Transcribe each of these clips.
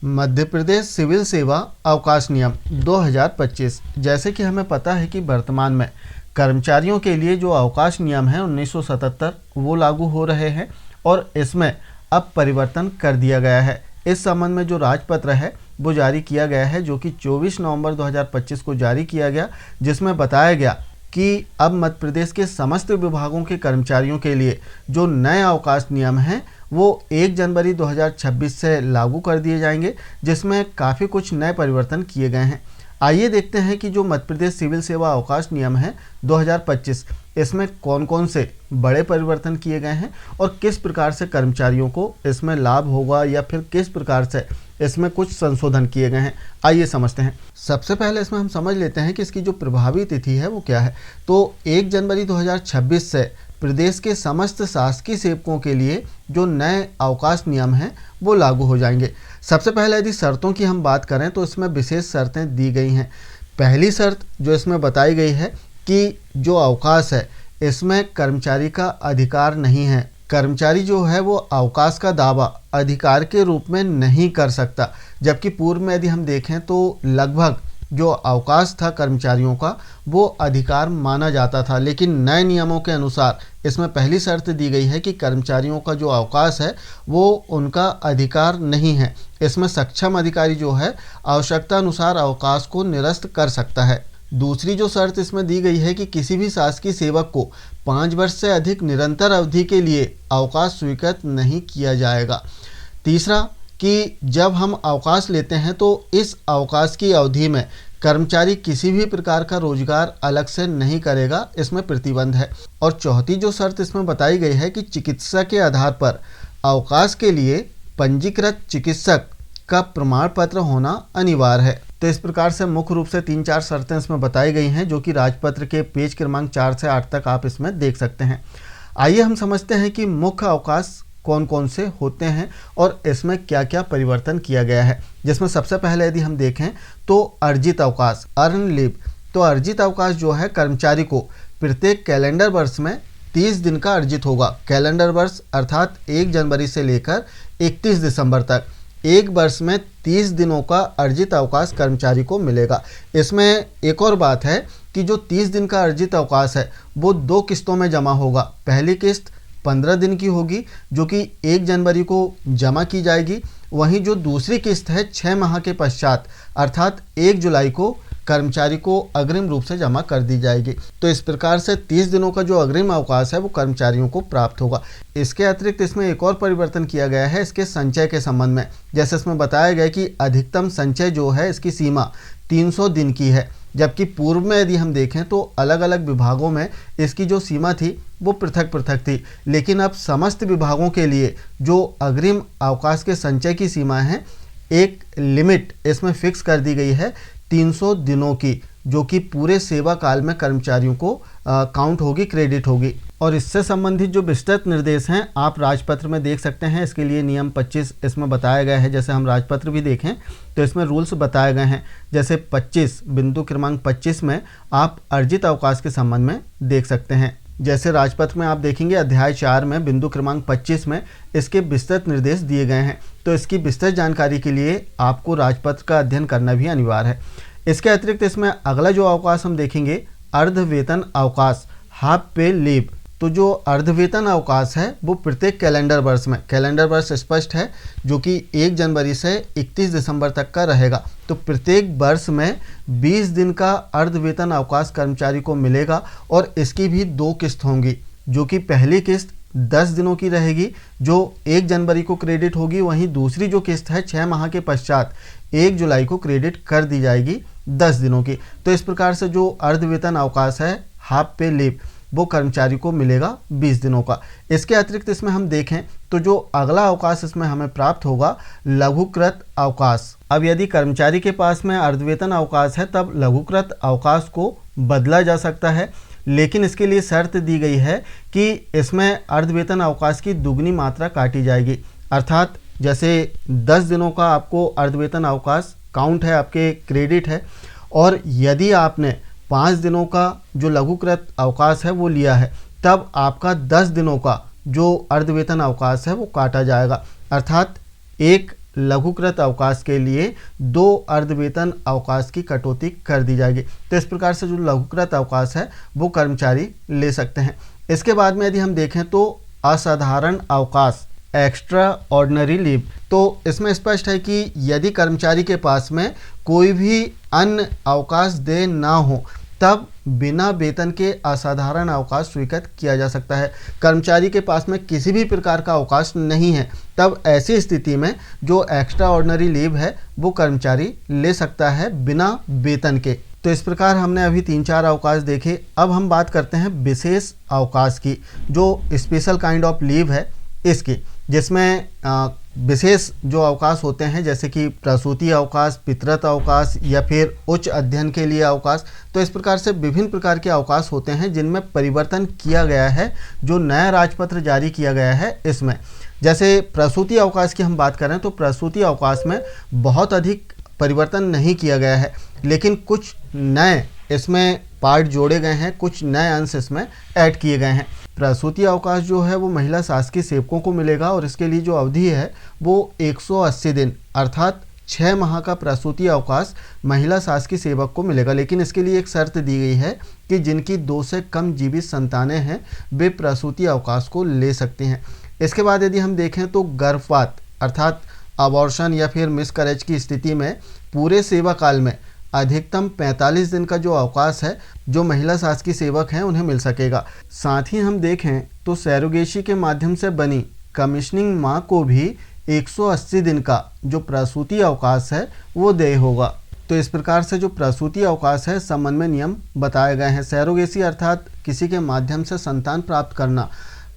Madhya Pradesh civil सेवा अवकाश नियम 2025। जैसे कि हमें पता है कि वर्तमान में कर्मचारियों के लिए जो अवकाश नियम है 1977 वो लागू हो रहे हैं और इसमें अब परिवर्तन कर दिया गया है। इस संबंध में जो राजपत्र है वो जारी किया गया है, जो कि 24 नवंबर 2025 को जारी किया गया, जिसमें बताया गया कि अब मध्य प्रदेश के समस्त विभागों के कर्मचारियों के लिए जो नए अवकाश नियम हैं वो 1 जनवरी 2026 से लागू कर दिए जाएंगे, जिसमें काफ़ी कुछ नए परिवर्तन किए गए हैं। आइए देखते हैं कि जो मध्य प्रदेश सिविल सेवा अवकाश नियम है 2025, इसमें कौन कौन से बड़े परिवर्तन किए गए हैं और किस प्रकार से कर्मचारियों को इसमें लाभ होगा या फिर किस प्रकार से इसमें कुछ संशोधन किए गए हैं। आइए समझते हैं। सबसे पहले इसमें हम समझ लेते हैं कि इसकी जो प्रभावी तिथि है वो क्या है। तो 1 जनवरी 2026 से प्रदेश के समस्त शासकीय सेवकों के लिए जो नए अवकाश नियम हैं वो लागू हो जाएंगे। सबसे पहले यदि शर्तों की हम बात करें तो इसमें विशेष शर्तें दी गई हैं। पहली शर्त जो इसमें बताई गई है कि जो अवकाश है इसमें कर्मचारी का अधिकार नहीं है। कर्मचारी जो है वो अवकाश का दावा अधिकार के रूप में नहीं कर सकता, जबकि पूर्व में यदि हम देखें तो लगभग जो अवकाश था कर्मचारियों का वो अधिकार माना जाता था। लेकिन नए नियमों के अनुसार इसमें पहली शर्त दी गई है कि कर्मचारियों का जो अवकाश है वो उनका अधिकार नहीं है। इसमें सक्षम अधिकारी जो है आवश्यकता अनुसार अवकाश को निरस्त कर सकता है। दूसरी जो शर्त इसमें दी गई है कि किसी भी शासकीय सेवक को 5 वर्ष से अधिक निरंतर अवधि के लिए अवकाश स्वीकृत नहीं किया जाएगा। तीसरा कि जब हम अवकाश लेते हैं तो इस अवकाश की अवधि में कर्मचारी किसी भी प्रकार का रोजगार अलग से नहीं करेगा, इसमें प्रतिबंध है। और चौथी जो शर्त इसमें बताई गई है कि चिकित्सा के आधार पर अवकाश के लिए पंजीकृत चिकित्सक का प्रमाण पत्र होना अनिवार्य है। तो इस प्रकार से मुख्य रूप से 3-4 शर्तें इसमें बताई गई हैं, जो कि राजपत्र के पेज क्रमांक 4 से 8 तक आप इसमें देख सकते हैं। आइए हम समझते हैं कि मुख्य अवकाश कौन कौन से होते हैं और इसमें क्या क्या परिवर्तन किया गया है। जिसमें सबसे पहले यदि हम देखें तो अर्जित अवकाश, अर्न लीव। तो अर्जित अवकाश जो है कर्मचारी को प्रत्येक कैलेंडर वर्ष में 30 दिन का अर्जित होगा। कैलेंडर वर्ष अर्थात 1 जनवरी से लेकर 31 दिसंबर तक एक वर्ष में 30 दिनों का अर्जित अवकाश कर्मचारी को मिलेगा। इसमें एक और बात है कि जो 30 दिन का अर्जित अवकाश है वो 2 किस्तों में जमा होगा। पहली किस्त 15 दिन की होगी जो कि 1 जनवरी को जमा की जाएगी। वहीं जो दूसरी किस्त है 6 माह के पश्चात अर्थात 1 जुलाई को कर्मचारी को अग्रिम रूप से जमा कर दी जाएगी। तो इस प्रकार से 30 दिनों का जो अग्रिम अवकाश है वो कर्मचारियों को प्राप्त होगा। इसके अतिरिक्त इसमें एक और परिवर्तन किया गया है इसके संचय के संबंध में। जैसे इसमें बताया गया कि अधिकतम संचय जो है इसकी सीमा 300 दिन की है, जबकि पूर्व में यदि हम देखें तो अलग अलग विभागों में इसकी जो सीमा थी वो पृथक पृथक थी। लेकिन अब समस्त विभागों के लिए जो अग्रिम अवकाश के संचय की सीमा है, एक लिमिट इसमें फिक्स कर दी गई है 300 दिनों की, जो कि पूरे सेवा काल में कर्मचारियों को काउंट होगी, क्रेडिट होगी। और इससे संबंधित जो विस्तृत निर्देश हैं आप राजपत्र में देख सकते हैं। इसके लिए नियम 25 इसमें बताया गया है। जैसे हम राजपत्र भी देखें तो इसमें रूल्स बताए गए हैं। जैसे 25 बिंदु क्रमांक 25 में आप अर्जित अवकाश के संबंध में देख सकते हैं। जैसे राजपत्र में आप देखेंगे अध्याय 4 में बिंदु क्रमांक 25 में इसके विस्तृत निर्देश दिए गए हैं। तो इसकी विस्तृत जानकारी के लिए आपको राजपत्र का अध्ययन करना भी अनिवार्य है। इसके अतिरिक्त इसमें अगला जो अवकाश हम देखेंगे अर्धवेतन अवकाश, हाफ पे लीव। तो जो अर्धवेतन अवकाश है वो प्रत्येक कैलेंडर वर्ष में, कैलेंडर वर्ष स्पष्ट है जो कि 1 जनवरी से 31 दिसंबर तक का रहेगा। तो प्रत्येक वर्ष में 20 दिन का अर्धवेतन अवकाश कर्मचारी को मिलेगा और इसकी भी 2 किस्त होंगी, जो कि पहली किस्त 10 दिनों की रहेगी जो 1 जनवरी को क्रेडिट होगी। वहीं दूसरी जो किस्त है 6 माह के पश्चात 1 जुलाई को क्रेडिट कर दी जाएगी 10 दिनों की। तो इस प्रकार से जो अर्धवेतन अवकाश है हाफ पे लीव वो कर्मचारी को मिलेगा 20 दिनों का। इसके अतिरिक्त इसमें हम देखें तो जो अगला अवकाश इसमें हमें प्राप्त होगा लघुकृत अवकाश। अब यदि कर्मचारी के पास में अर्धवेतन अवकाश है तब लघुकृत अवकाश को बदला जा सकता है, लेकिन इसके लिए शर्त दी गई है कि इसमें अर्धवेतन अवकाश की दुगनी मात्रा काटी जाएगी। अर्थात जैसे 10 दिनों का आपको अर्धवेतन अवकाश काउंट है, आपके क्रेडिट है, और यदि आपने 5 दिनों का जो लघुकृत अवकाश है वो लिया है तब आपका 10 दिनों का जो अर्धवेतन अवकाश है वो काटा जाएगा। अर्थात एक लघुकृत अवकाश के लिए 2 अर्धवेतन अवकाश की कटौती कर दी जाएगी। तो इस प्रकार से जो लघुकृत अवकाश है वो कर्मचारी ले सकते हैं। इसके बाद में यदि हम देखें तो असाधारण अवकाश, एक्स्ट्रा ऑर्डिनरी लीव, तो इसमें स्पष्ट है कि यदि कर्मचारी के पास में कोई भी अन्य अवकाश देय ना हो तब बिना वेतन के असाधारण अवकाश स्वीकृत किया जा सकता है। कर्मचारी के पास में किसी भी प्रकार का अवकाश नहीं है तब ऐसी स्थिति में जो एक्स्ट्रा ऑर्डिनरी लीव है वो कर्मचारी ले सकता है बिना वेतन के। तो इस प्रकार हमने अभी 3-4 अवकाश देखे। अब हम बात करते हैं विशेष अवकाश की, जो स्पेशल काइंड ऑफ लीव है इसकी, जिसमें विशेष जो अवकाश होते हैं जैसे कि प्रसूति अवकाश, पितृत्व अवकाश या फिर उच्च अध्ययन के लिए अवकाश। तो इस प्रकार से विभिन्न प्रकार के अवकाश होते हैं जिनमें परिवर्तन किया गया है, जो नया राजपत्र जारी किया गया है इसमें। जैसे प्रसूति अवकाश की हम बात करें तो प्रसूति अवकाश में बहुत अधिक परिवर्तन नहीं किया गया है, लेकिन कुछ नए इसमें पार्ट जोड़े गए हैं, कुछ नए अंश इसमें ऐड किए गए हैं। प्रसूति अवकाश जो है वो महिला शासकीय सेवकों को मिलेगा और इसके लिए जो अवधि है वो 180 दिन अर्थात 6 माह का प्रसूति अवकाश महिला शासकीय सेवक को मिलेगा। लेकिन इसके लिए एक शर्त दी गई है कि जिनकी 2 से कम जीवित संतानें हैं वे प्रसूति अवकाश को ले सकते हैं। इसके बाद यदि हम देखें तो गर्भपात अर्थात अबॉर्शन या फिर मिसकैरेज की स्थिति में पूरे सेवा काल में अधिकतम 45 दिन का जो अवकाश है जो महिला शासकीय सेवक हैं उन्हें मिल सकेगा। साथ ही हम देखें तो सैरोगेसी के माध्यम से बनी कमीशनिंग माँ को भी 180 दिन का जो प्रसूति अवकाश है वो देय होगा। तो इस प्रकार से जो प्रसूति अवकाश है संबंध में नियम बताए गए हैं। सैरोगेसी अर्थात किसी के माध्यम से संतान प्राप्त करना,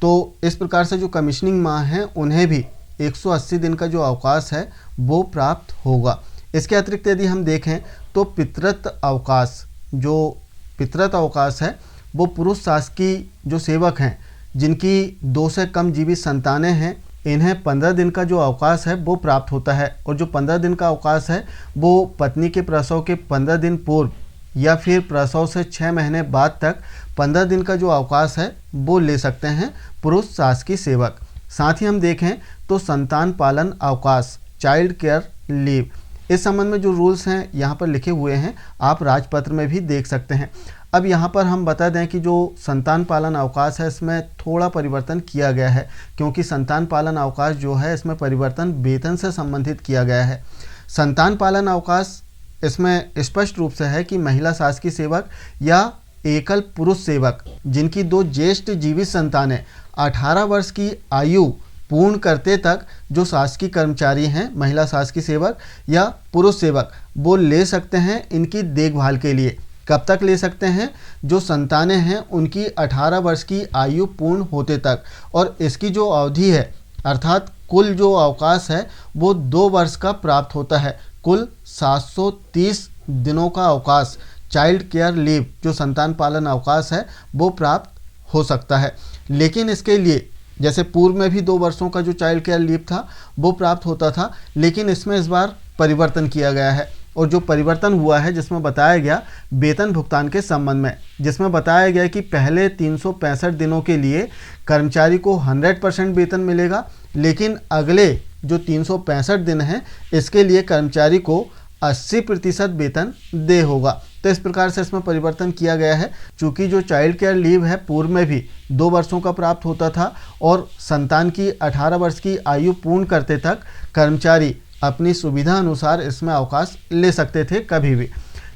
तो इस प्रकार से जो कमीशनिंग माँ हैं उन्हें भी 180 दिन का जो अवकाश है वो प्राप्त होगा। इसके अतिरिक्त यदि हम देखें तो पितृत्व अवकाश, जो पितृत्व अवकाश है वो पुरुष शासकीय जो सेवक हैं जिनकी 2 से कम जीवित संतानें हैं इन्हें 15 दिन का जो अवकाश है वो प्राप्त होता है। और जो 15 दिन का अवकाश है वो पत्नी के प्रसव के 15 दिन पूर्व या फिर प्रसव से 6 महीने बाद तक 15 दिन का जो अवकाश है वो ले सकते हैं पुरुष शासकीय सेवक। साथ ही हम देखें तो संतान पालन अवकाश, चाइल्ड केयर लीव, इस संबंध में जो रूल्स हैं यहाँ पर लिखे हुए हैं आप राजपत्र में भी देख सकते हैं। अब यहाँ पर हम बता दें कि जो संतान पालन अवकाश है इसमें थोड़ा परिवर्तन किया गया है, क्योंकि संतान पालन अवकाश जो है इसमें परिवर्तन वेतन से संबंधित किया गया है। संतान पालन अवकाश इसमें स्पष्ट रूप से है कि महिला शासकीय सेवक या एकल पुरुष सेवक जिनकी 2 ज्येष्ठ जीवित संतानें 18 वर्ष की आयु पूर्ण करते तक जो शासकीय कर्मचारी हैं, महिला शासकीय सेवक या पुरुष सेवक, वो ले सकते हैं इनकी देखभाल के लिए। कब तक ले सकते हैं? जो संतानें हैं उनकी 18 वर्ष की आयु पूर्ण होते तक। और इसकी जो अवधि है अर्थात कुल जो अवकाश है वो 2 वर्ष का प्राप्त होता है। कुल 730 दिनों का अवकाश चाइल्ड केयर लीव जो संतान पालन अवकाश है वो प्राप्त हो सकता है। लेकिन इसके लिए जैसे पूर्व में भी 2 वर्षों का जो चाइल्ड केयर लीव था वो प्राप्त होता था, लेकिन इसमें इस बार परिवर्तन किया गया है। और जो परिवर्तन हुआ है जिसमें बताया गया वेतन भुगतान के संबंध में, जिसमें बताया गया कि पहले 365 दिनों के लिए कर्मचारी को 100% वेतन मिलेगा, लेकिन अगले जो 365 दिन हैं इसके लिए कर्मचारी को 80% वेतन दे होगा। तो इस प्रकार से इसमें परिवर्तन किया गया है। चूँकि जो चाइल्ड केयर लीव है पूर्व में भी 2 वर्षों का प्राप्त होता था और संतान की 18 वर्ष की आयु पूर्ण करते तक कर्मचारी अपनी सुविधा अनुसार इसमें अवकाश ले सकते थे कभी भी,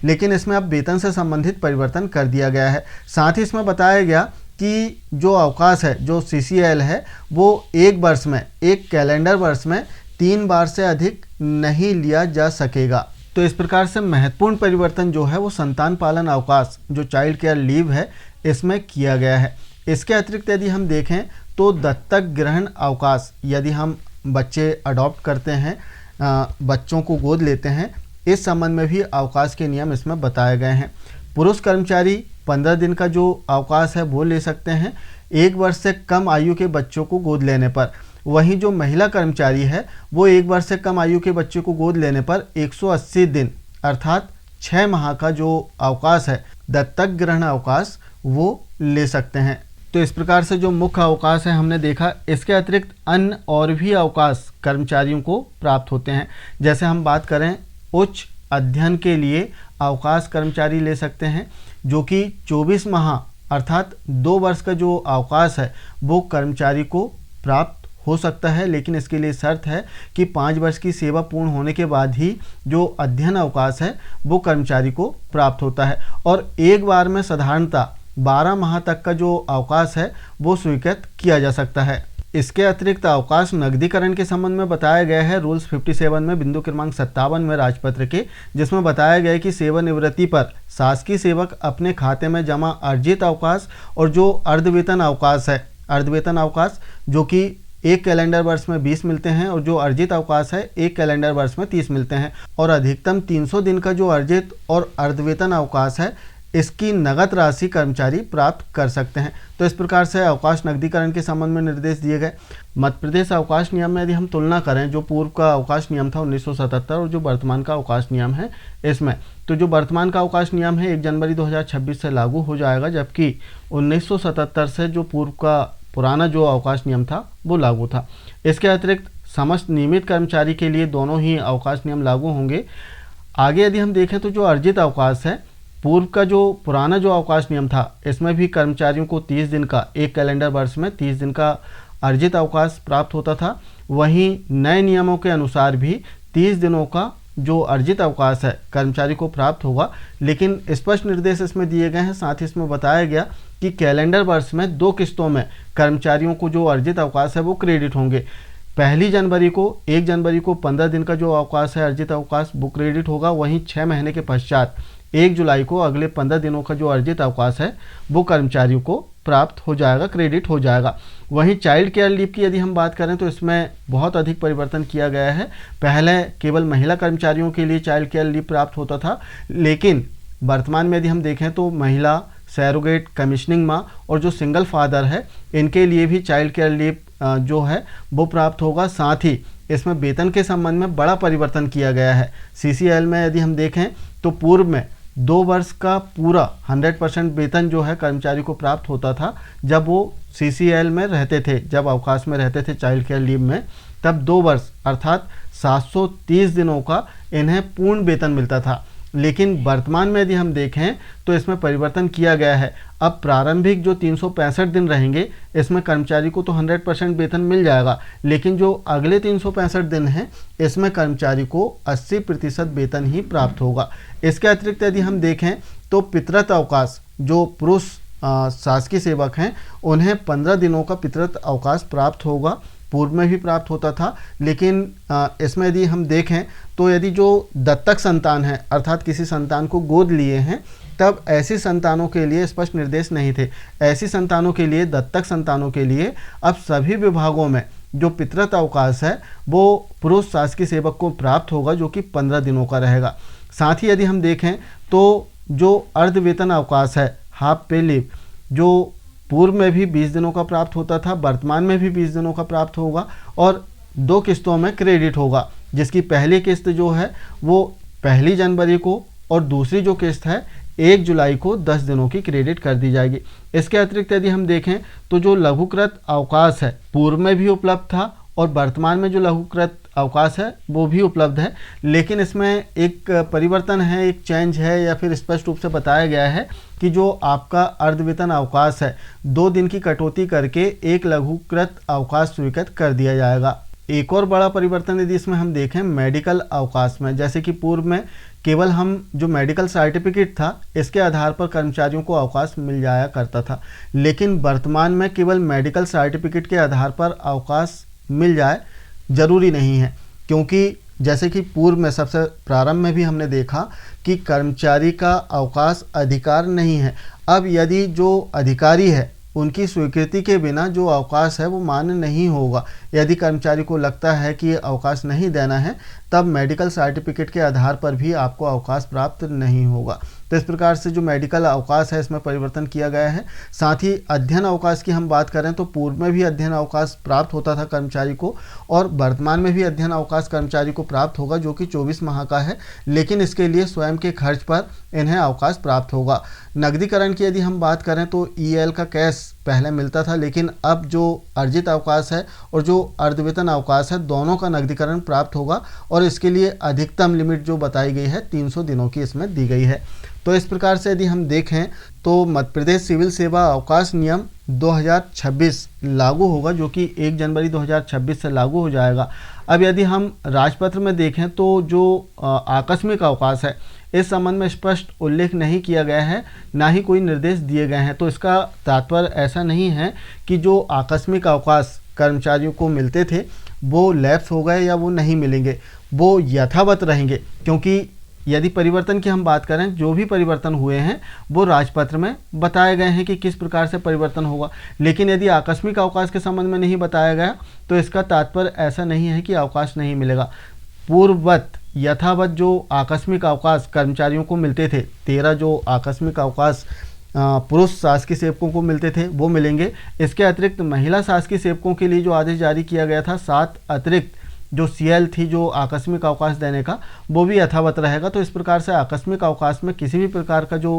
लेकिन इसमें अब वेतन से संबंधित परिवर्तन कर दिया गया है। साथ ही इसमें बताया गया कि जो अवकाश है जो CCL है वो 1 वर्ष में, 1 कैलेंडर वर्ष में 3 बार से अधिक नहीं लिया जा सकेगा। तो इस प्रकार से महत्वपूर्ण परिवर्तन जो है वो संतान पालन अवकाश जो चाइल्ड केयर लीव है इसमें किया गया है। इसके अतिरिक्त यदि हम देखें तो दत्तक ग्रहण अवकाश, यदि हम बच्चे अडॉप्ट करते हैं, बच्चों को गोद लेते हैं, इस संबंध में भी अवकाश के नियम इसमें बताए गए हैं। पुरुष कर्मचारी 15 दिन का जो अवकाश है वो ले सकते हैं 1 वर्ष से कम आयु के बच्चों को गोद लेने पर। वहीं जो महिला कर्मचारी है वो 1 वर्ष से कम आयु के बच्चे को गोद लेने पर 180 दिन अर्थात 6 माह का जो अवकाश है दत्तक ग्रहण अवकाश वो ले सकते हैं। तो इस प्रकार से जो मुख्य अवकाश है हमने देखा। इसके अतिरिक्त अन्य और भी अवकाश कर्मचारियों को प्राप्त होते हैं। जैसे हम बात करें, उच्च अध्ययन के लिए अवकाश कर्मचारी ले सकते हैं, जो कि 24 माह अर्थात 2 वर्ष का जो अवकाश है वो कर्मचारी को प्राप्त हो सकता है, लेकिन इसके लिए शर्त है कि 5 वर्ष की सेवा पूर्ण होने के बाद ही जो अध्ययन अवकाश है वो कर्मचारी को प्राप्त होता है। और एक बार में साधारणतः 12 माह तक का जो अवकाश है वो स्वीकृत किया जा सकता है। इसके अतिरिक्त अवकाश नकदीकरण के संबंध में बताया गया है रूल्स 57 में बिंदु क्रमांक 57 में राजपत्र के, जिसमें बताया गया है कि सेवानिवृत्ति पर शासकीय सेवक अपने खाते में जमा अर्जित अवकाश और जो अर्धवेतन अवकाश है, अर्धवेतन अवकाश जो कि 1 कैलेंडर वर्ष में 20 मिलते हैं और जो अर्जित अवकाश है 1 कैलेंडर वर्ष में 30 मिलते हैं, और अधिकतम 300 दिन का जो अर्जित और अर्धवेतन अवकाश है इसकी नगद राशि कर्मचारी प्राप्त कर सकते हैं। तो इस प्रकार से अवकाश नकदीकरण के संबंध में निर्देश दिए गए। मध्य प्रदेश अवकाश नियम में यदि हम तुलना करें, जो पूर्व का अवकाश नियम था 1977 और जो वर्तमान का अवकाश नियम है इसमें, तो जो वर्तमान का अवकाश नियम है 1 जनवरी 2026 से लागू हो जाएगा, जबकि 1977 से जो पूर्व का पुराना जो अवकाश नियम था वो लागू था। इसके अतिरिक्त समस्त नियमित कर्मचारी के लिए दोनों ही अवकाश नियम लागू होंगे। आगे यदि हम देखें तो जो अर्जित अवकाश है, पूर्व का जो पुराना जो अवकाश नियम था इसमें भी कर्मचारियों को 30 दिन का, 1 कैलेंडर वर्ष में 30 दिन का अर्जित अवकाश प्राप्त होता था। वहीं नए नियमों के अनुसार भी 30 दिनों का जो अर्जित अवकाश है कर्मचारी को प्राप्त होगा, लेकिन स्पष्ट निर्देश इसमें दिए गए हैं। साथ ही इसमें बताया गया कि कैलेंडर वर्ष में 2 किस्तों में कर्मचारियों को जो अर्जित अवकाश है वो क्रेडिट होंगे। 1 जनवरी को 15 दिन का जो अवकाश है अर्जित अवकाश वो क्रेडिट होगा। वहीं 6 महीने के पश्चात 1 जुलाई को अगले 15 दिनों का जो अर्जित अवकाश है वो कर्मचारियों को प्राप्त हो जाएगा, क्रेडिट हो जाएगा। वहीं चाइल्ड केयर लीव की यदि हम बात करें तो इसमें बहुत अधिक परिवर्तन किया गया है। पहले केवल महिला कर्मचारियों के लिए चाइल्ड केयर लीव प्राप्त होता था, लेकिन वर्तमान में यदि हम देखें तो महिला, सैरोगेट, कमीशनिंग माँ और जो सिंगल फादर है इनके लिए भी चाइल्ड केयर लीव जो है वो प्राप्त होगा। साथ ही इसमें वेतन के संबंध में बड़ा परिवर्तन किया गया है। CCL में यदि हम देखें तो पूर्व में 2 वर्ष का पूरा 100% वेतन जो है कर्मचारी को प्राप्त होता था जब वो CCL में रहते थे, जब अवकाश में रहते थे चाइल्ड केयर लीव में, तब 2 वर्ष अर्थात 730 दिनों का इन्हें पूर्ण वेतन मिलता था। लेकिन वर्तमान में यदि हम देखें तो इसमें परिवर्तन किया गया है। अब प्रारंभिक जो 365 दिन रहेंगे इसमें कर्मचारी को तो 100% वेतन मिल जाएगा, लेकिन जो अगले 365 दिन हैं इसमें कर्मचारी को 80% वेतन ही प्राप्त होगा। इसके अतिरिक्त यदि हम देखें तो पितृत्व अवकाश, जो पुरुष शासकीय सेवक हैं उन्हें 15 दिनों का पितृत्व अवकाश प्राप्त होगा। पूर्व में भी प्राप्त होता था, लेकिन इसमें यदि हम देखें तो यदि जो दत्तक संतान है अर्थात किसी संतान को गोद लिए हैं, तब ऐसी संतानों के लिए स्पष्ट निर्देश नहीं थे। ऐसी संतानों के लिए, दत्तक संतानों के लिए अब सभी विभागों में जो पितृत्व अवकाश है वो पुरुष शासकीय सेवक को प्राप्त होगा, जो कि 15 दिनों का रहेगा। साथ ही यदि हम देखें तो जो अर्धवेतन अवकाश है, हाफ पे लीव, जो पूर्व में भी 20 दिनों का प्राप्त होता था, वर्तमान में भी 20 दिनों का प्राप्त होगा और 2 किस्तों में क्रेडिट होगा, जिसकी पहली किस्त जो है वो 1 जनवरी को और दूसरी जो किस्त है 1 जुलाई को 10 दिनों की क्रेडिट कर दी जाएगी। इसके अतिरिक्त यदि हम देखें तो जो लघुकृत अवकाश है पूर्व में भी उपलब्ध था और वर्तमान में जो लघुकृत अवकाश है वो भी उपलब्ध है, लेकिन इसमें एक परिवर्तन है, एक चेंज है, या फिर स्पष्ट रूप से बताया गया है कि जो आपका अर्धवेतन अवकाश है 2 दिन की कटौती करके एक लघुकृत अवकाश स्वीकृत कर दिया जाएगा। एक और बड़ा परिवर्तन यदि इसमें हम देखें मेडिकल अवकाश में, जैसे कि पूर्व में केवल हम जो मेडिकल सर्टिफिकेट था इसके आधार पर कर्मचारियों को अवकाश मिल जाया करता था, लेकिन वर्तमान में केवल मेडिकल सर्टिफिकेट के आधार पर अवकाश मिल जाए जरूरी नहीं है, क्योंकि जैसे कि पूर्व में सबसे प्रारंभ में भी हमने देखा कि कर्मचारी का अवकाश अधिकार नहीं है। अब यदि जो अधिकारी है उनकी स्वीकृति के बिना जो अवकाश है वो मान्य नहीं होगा। यदि कर्मचारी को लगता है कि अवकाश नहीं देना है तब मेडिकल सर्टिफिकेट के आधार पर भी आपको अवकाश प्राप्त नहीं होगा। तो इस प्रकार से जो मेडिकल अवकाश है इसमें परिवर्तन किया गया है। साथ ही अध्ययन अवकाश की हम बात करें तो पूर्व में भी अध्ययन अवकाश प्राप्त होता था कर्मचारी को और वर्तमान में भी अध्ययन अवकाश कर्मचारी को प्राप्त होगा, जो कि 24 माह का है, लेकिन इसके लिए स्वयं के खर्च पर इन्हें अवकाश प्राप्त होगा। नकदीकरण की यदि हम बात करें तो EL का कैश पहले मिलता था, लेकिन अब जो अर्जित अवकाश है और जो अर्धवेतन अवकाश है दोनों का नकदीकरण प्राप्त होगा और इसके लिए अधिकतम लिमिट जो बताई गई है 300 दिनों की इसमें दी गई है। तो इस प्रकार से यदि हम देखें तो मध्य प्रदेश सिविल सेवा अवकाश नियम 2026 लागू होगा, जो कि 1 जनवरी 2026 से लागू हो जाएगा। अब यदि हम राजपत्र में देखें तो जो आकस्मिक अवकाश है इस संबंध में स्पष्ट उल्लेख नहीं किया गया है, ना ही कोई निर्देश दिए गए हैं। तो इसका तात्पर्य ऐसा नहीं है कि जो आकस्मिक अवकाश कर्मचारियों को मिलते थे वो लैप्स हो गए या वो नहीं मिलेंगे, वो यथावत रहेंगे। क्योंकि यदि परिवर्तन की हम बात करें, जो भी परिवर्तन हुए हैं वो राजपत्र में बताए गए हैं कि किस प्रकार से परिवर्तन होगा। लेकिन यदि आकस्मिक अवकाश के संबंध में नहीं बताया गया तो इसका तात्पर्य ऐसा नहीं है कि अवकाश नहीं मिलेगा। पूर्ववत यथावत जो आकस्मिक अवकाश कर्मचारियों को मिलते थे, 13 जो आकस्मिक अवकाश पुरुष शासकीय सेवकों को मिलते थे वो मिलेंगे। इसके अतिरिक्त महिला शासकीय सेवकों के लिए जो आदेश जारी किया गया था 7 अतिरिक्त जो सीएल थी जो आकस्मिक अवकाश देने का, वो भी यथावत रहेगा। तो इस प्रकार से आकस्मिक अवकाश में किसी भी प्रकार का जो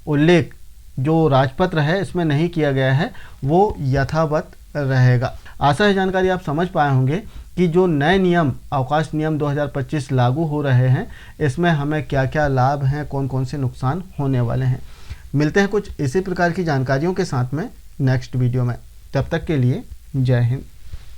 उल्लेख जो राजपत्र है इसमें नहीं किया गया है वो यथावत रहेगा। आशा है जानकारी आप समझ पाए होंगे कि जो नए नियम अवकाश नियम 2025 लागू हो रहे हैं इसमें हमें क्या क्या लाभ हैं, कौन कौन से नुकसान होने वाले हैं। मिलते हैं कुछ इसी प्रकार की जानकारियों के साथ में नेक्स्ट वीडियो में। तब तक के लिए जय हिंद।